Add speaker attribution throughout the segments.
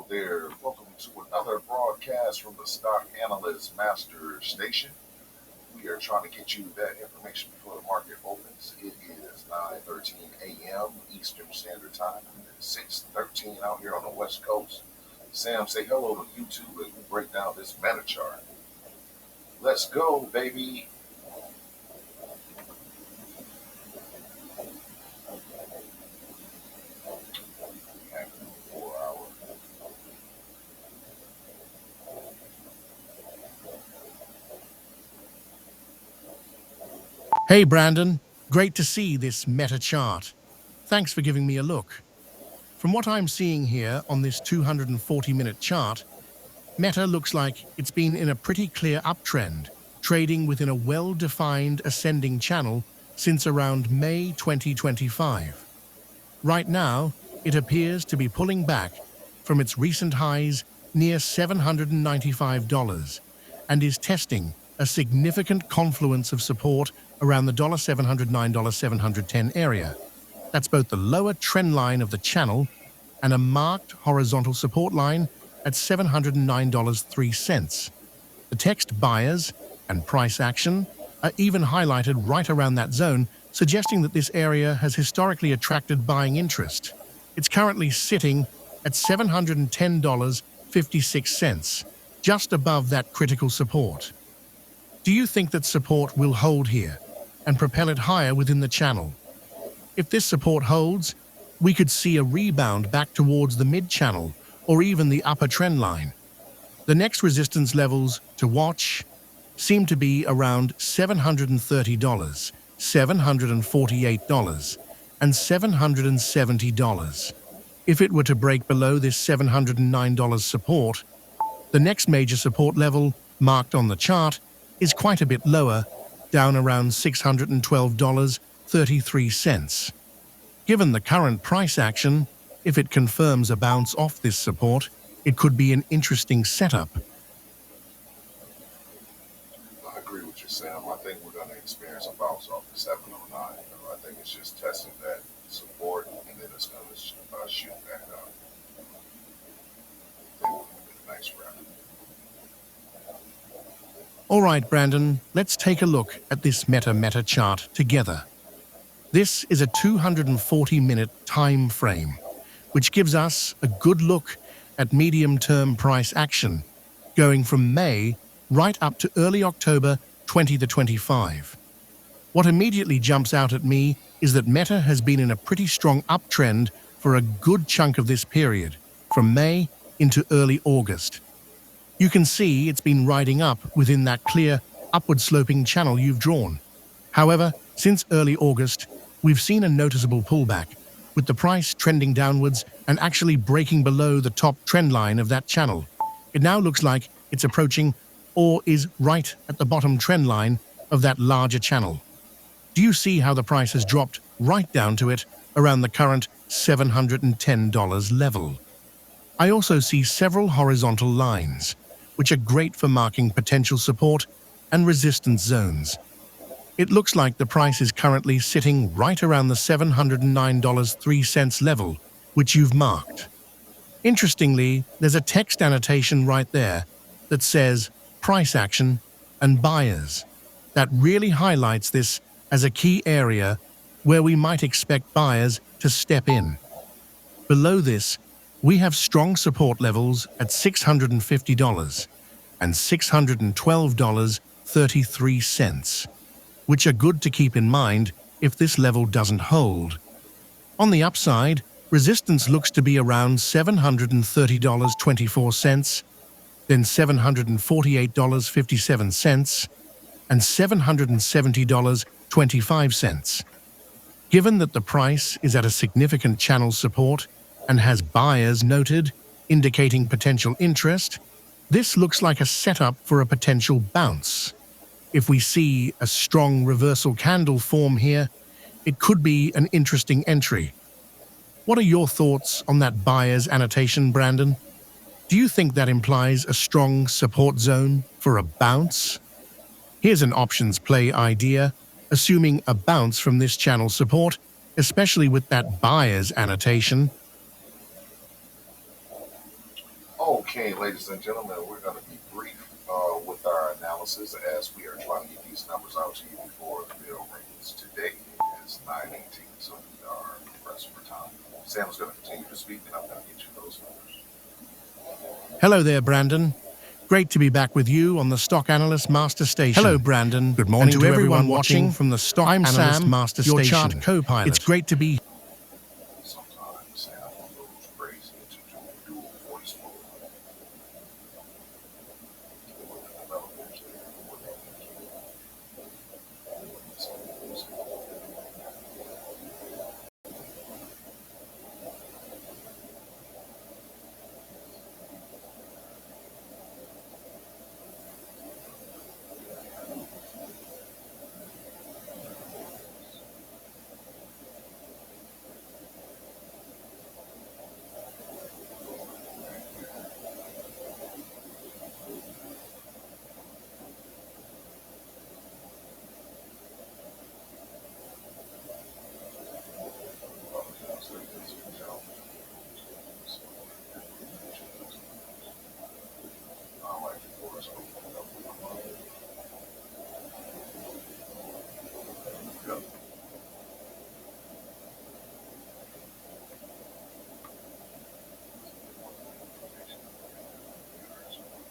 Speaker 1: there. Welcome to another broadcast from the Stock Analyst Master Station. We are trying to get you that information before the market opens. It is 9:13 a.m. Eastern Standard Time, and it's 6:13 out here on the West Coast. Sam, say hello to YouTube as we break down this meta chart. Let's go, baby. After 4 hour.
Speaker 2: Hey Brandon, great to see this meta chart. Thanks for giving me a look. From what I'm seeing here on this 240-minute chart, Meta looks like it's been in a pretty clear uptrend, trading within a well-defined ascending channel since around May 2025. Right now, it appears to be pulling back from its recent highs near $795 and is testing a significant confluence of support around the $709, 710 area. That's both the lower trend line of the channel and a marked horizontal support line at $709.03. The text buyers and price action are even highlighted right around that zone, suggesting that this area has historically attracted buying interest. It's currently sitting at $710.56, just above that critical support. Do you think that support will hold here and propel it higher within the channel? If this support holds, we could see a rebound back towards the mid-channel or even the upper trend line. The next resistance levels to watch seem to be around $730, $748, and $770. If it were to break below this $709 support, the next major support level marked on the chart is quite a bit lower, down around $612.33. Given the current price action, if it confirms a bounce off this support, it could be an interesting setup.
Speaker 1: I agree with you, Sam. I think we're going to experience a bounce off the 709. I think it's just testing that support, and then it's going to shoot back up. I think we're going to get a nice rally.
Speaker 2: All right, Brandon, let's take a look at this meta chart together. This is a 240-minute time frame, which gives us a good look at medium-term price action, going from May right up to early October 2025. What immediately jumps out at me is that Meta has been in a pretty strong uptrend for a good chunk of this period, from May into early August. You can see it's been riding up within that clear, upward-sloping channel you've drawn. However, since early August, we've seen a noticeable pullback, with the price trending downwards and actually breaking below the top trend line of that channel. It now looks like it's approaching or is right at the bottom trend line of that larger channel. Do you see how the price has dropped right down to it around the current $710 level? I also see several horizontal lines, which are great for marking potential support and resistance zones. It looks like the price is currently sitting right around the $709.03 level, which you've marked. Interestingly, there's a text annotation right there that says price action and buyers. That really highlights this as a key area where we might expect buyers to step in. Below this, we have strong support levels at $650 and $612.33, which are good to keep in mind if this level doesn't hold. On the upside, resistance looks to be around $730.24, then $748.57, and $770.25. Given that the price is at a significant channel support and has buyers noted, indicating potential interest, this looks like a setup for a potential bounce. If we see a strong reversal candle form here, it could be an interesting entry. What are your thoughts on that buyer's annotation, Brandon? Do you think that implies a strong support zone for a bounce? Here's an options play idea, assuming a bounce from this channel support, especially with that buyer's annotation.
Speaker 1: Okay, ladies and gentlemen, we're going to be brief with our analysis as we are trying to get these numbers out to you before the bell rings. Today is 9:18, so we are pressed for time. Sam's going to continue to speak, and I'm going to get you those numbers.
Speaker 2: Hello there, Brandon. Great to be back with you on the Stock Analyst Master Station. Hello, Brandon. Good morning to everyone watching from the Stock Analyst Master Station. Your chart co-pilot. It's great to be.
Speaker 1: Sometimes Sam goes crazy into dual voice mode. Developers there, what they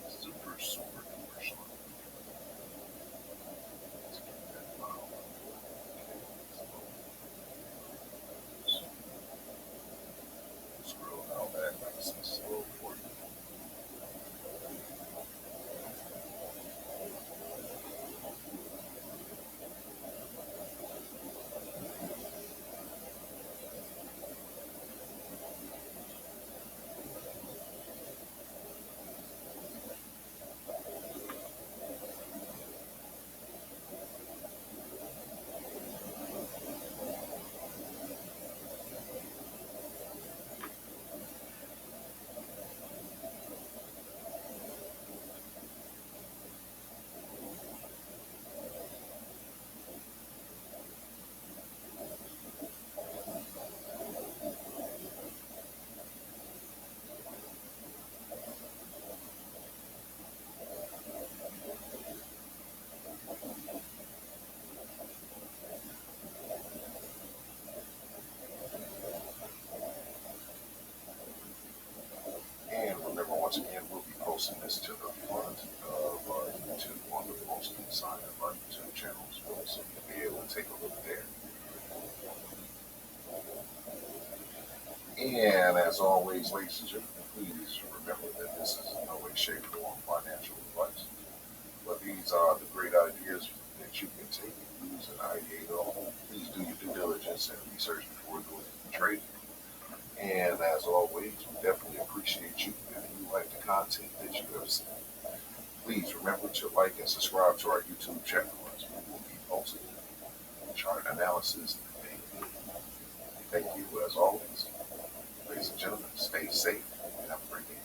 Speaker 1: super, super duper short. Let's keep that file. Scroll down back nice and slow for you. And remember, once again, we'll be posting this to the front of our YouTube on the posting side of our YouTube channel as well, so you'll be able to take a look there. And as always, ladies and gentlemen, please remember that this is in no way, shape, or form financial advice, but these are the great ideas that you can take and use and ideate on. Please do your due diligence and research before doing trading. And as always, we definitely appreciate you if you like the content that you have seen. Please remember to like and subscribe to our YouTube channel as we will be posting chart analysis daily. Thank you as always. Ladies and gentlemen, stay safe and have a great day.